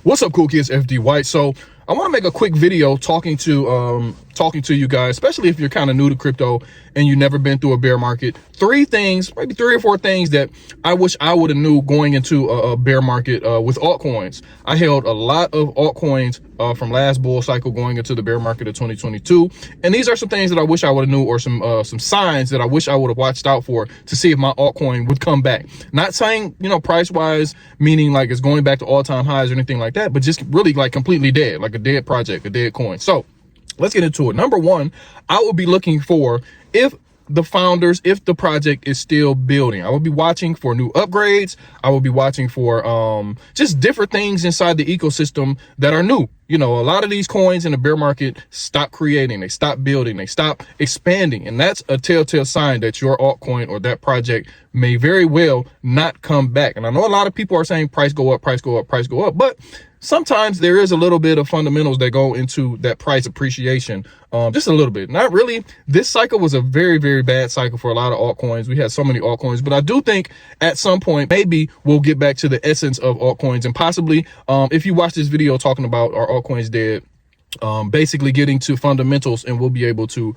What's up, cool kids? FD White. So I want to make a quick video talking to you guys, especially if you're kind of new to crypto and you've never been through a bear market. Three things, maybe 3 or 4 things that I wish I would have knew going into a bear market with altcoins. I held a lot of altcoins from last bull cycle going into the bear market of 2022, and these are some things that I wish I would have knew, or some signs that I wish I would have watched out for to see if my altcoin would come back. Not saying, you know, price wise, meaning like it's going back to all-time highs or anything like that, but just really like completely dead, like a dead project, a dead coin. So let's get into it. Number one, I will be looking for if the project is still building. I will be watching for new upgrades. I will be watching for just different things inside the ecosystem that are new. You know, a lot of these coins in the bear market stop creating, they stop building, they stop expanding. And that's a telltale sign that your altcoin or that project may very well not come back. And I know a lot of people are saying price go up, price go up, price go up, but sometimes there is a little bit of fundamentals that go into that price appreciation, just a little bit. Not really. This cycle was a very, very bad cycle for a lot of altcoins. We had so many altcoins, but I do think at some point, maybe we'll get back to the essence of altcoins, and possibly if you watch this video talking about our altcoins dead, basically getting to fundamentals, and we'll be able to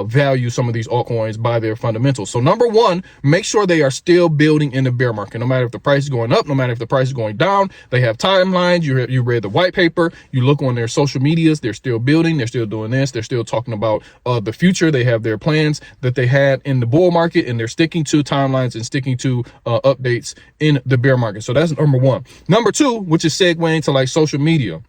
value some of these altcoins by their fundamentals. So number one, make sure they are still building in the bear market. No matter if the price is going up, no matter if the price is going down, they have timelines. You read the white paper, you look on their social medias, they're still building, they're still doing this, they're still talking about the future. They have their plans that they had in the bull market, and they're sticking to timelines and sticking to updates in the bear market. So that's number one. Number two, which is segueing to like social media.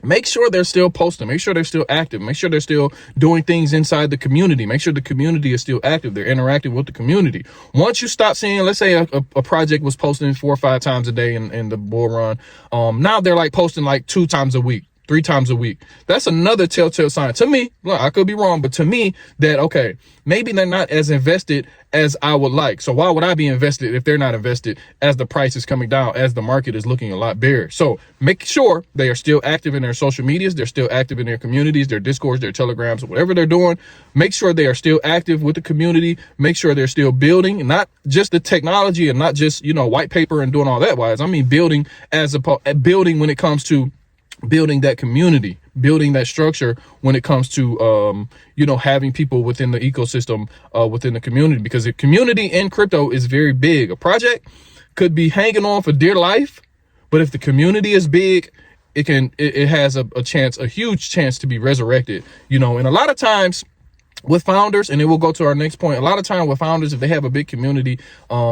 Make sure they're still posting. Make sure they're still active. Make sure they're still doing things inside the community. Make sure the community is still active. They're interacting with the community. Once you stop seeing, let's say a project was posting 4 or 5 times a day in the bull run. Now they're like posting like 2 times a week, 3 times a week. That's another telltale sign to me. Look, I could be wrong, but to me, that, okay, maybe they're not as invested as I would like. So why would I be invested if they're not invested as the price is coming down, as the market is looking a lot bearish? So make sure they are still active in their social medias. They're still active in their communities, their discords, their telegrams, whatever they're doing. Make sure they are still active with the community. Make sure they're still building, and not just the technology and not just, you know, white paper and doing all that wise. I mean, building building when it comes to building that community, building that structure when it comes to, you know, having people within the ecosystem, within the community, because the community in crypto is very big. A project could be hanging on for dear life, but if the community is big, it has a huge chance to be resurrected, you know. And a lot of times with founders, and then we'll go to our next point, a lot of time with founders, if they have a big community,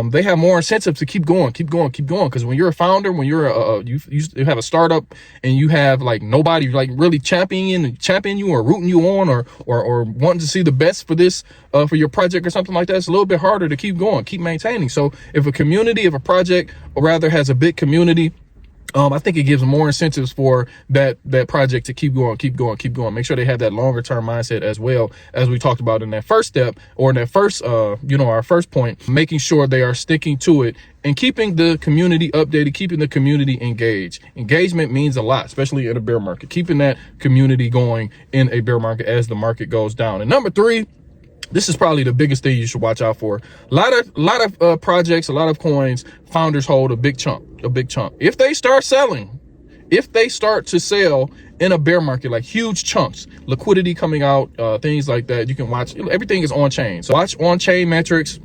they have more incentive to keep going. Because when you're a founder, when you're you have a startup and you have like nobody like really championing you or rooting you on or wanting to see the best for this, for your project or something like that, it's a little bit harder to keep going, keep maintaining. So if a project or rather has a big community, I think it gives more incentives for that project to keep going. Make sure they have that longer term mindset, as well as we talked about in that first step, or in that first, you know, our first point, making sure they are sticking to it and keeping the community updated, keeping the community engaged. Engagement means a lot, especially in a bear market, keeping that community going in a bear market as the market goes down. And number 3, this is probably the biggest thing you should watch out for. A lot of projects, a lot of coins, founders hold a big chunk. If they start selling, if they start to sell in a bear market, like huge chunks, liquidity coming out, things like that, you can watch. Everything is on chain. So watch on chain metrics.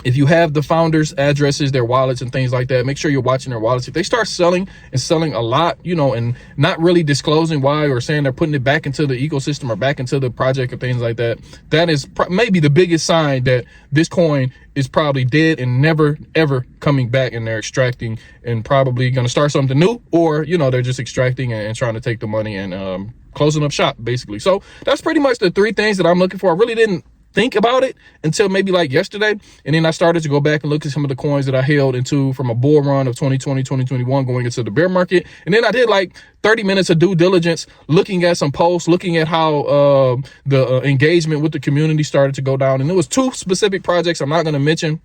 If you have the founders' addresses, their wallets and things like that, make sure you're watching their wallets. If they start selling a lot, you know, and not really disclosing why, or saying they're putting it back into the ecosystem or back into the project or things like that, that is maybe the biggest sign that this coin is probably dead and never, ever coming back, and they're extracting and probably going to start something new, or, you know, they're just extracting and trying to take the money and closing up shop, basically. So that's pretty much the 3 things that I'm looking for. I really didn't think about it until maybe like yesterday, and then I started to go back and look at some of the coins that I held into from a bull run of 2020, 2021 going into the bear market. And then I did like 30 minutes of due diligence, looking at some posts, looking at how the engagement with the community started to go down. And there was 2 specific projects I'm not going to mention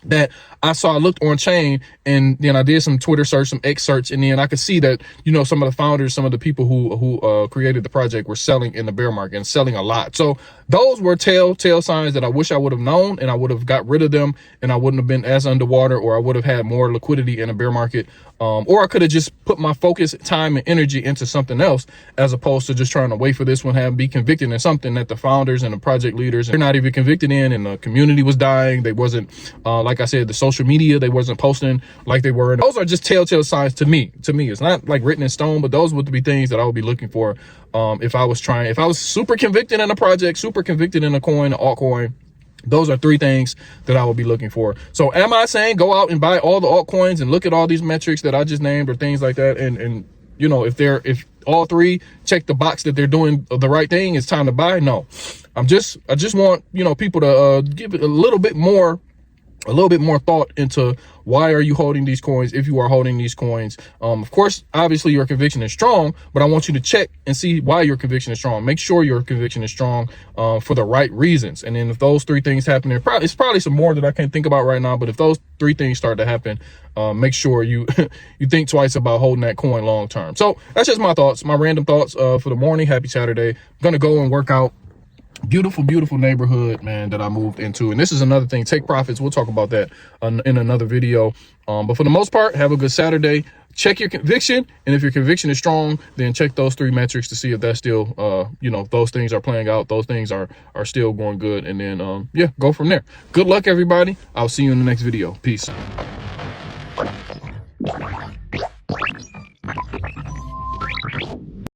that I looked on chain, and then I did some Twitter search, some X search, and then I could see that, you know, some of the founders, some of the people who created the project were selling in the bear market, and selling a lot. So those were telltale signs that I wish I would have known, and I would have got rid of them, and I wouldn't have been as underwater, or I would have had more liquidity in a bear market. Or I could have just put my focus, time, and energy into something else, as opposed to just trying to wait for this one to be convicted in something that the founders and the project leaders are not even convicted in, and the community was dying. They wasn't, like I said, the social media, they wasn't posting like they were. And those are just telltale signs to me. It's not like written in stone, but those would be things that I would be looking for if I was super convicted in a project, super convicted in a coin, an altcoin. Those are three things that I will be looking for. So am I saying go out and buy all the altcoins and look at all these metrics that I just named or things like that? And you know, if all three check the box that they're doing the right thing, it's time to buy? No. I just want, you know, people to give it a little bit more thought into why are you holding these coins if you are holding these coins. Of course, obviously your conviction is strong, but I want you to check and see why your conviction is strong. Make sure your conviction is strong for the right reasons. And then if those three things happen, it's probably some more that I can't think about right now, but if those three things start to happen, make sure you you think twice about holding that coin long term. So that's just my thoughts, my random thoughts for the morning. Happy Saturday. I'm gonna go and work out. Beautiful neighborhood, man, that I moved into. And this is another thing, take profits. We'll talk about that in another video. But for the most part, have a good Saturday. Check your conviction, and if your conviction is strong, then check those three metrics to see if that's still you know, those things are playing out, those things are still going good. And then yeah, go from there. Good luck, everybody. I'll see you in the next video. Peace.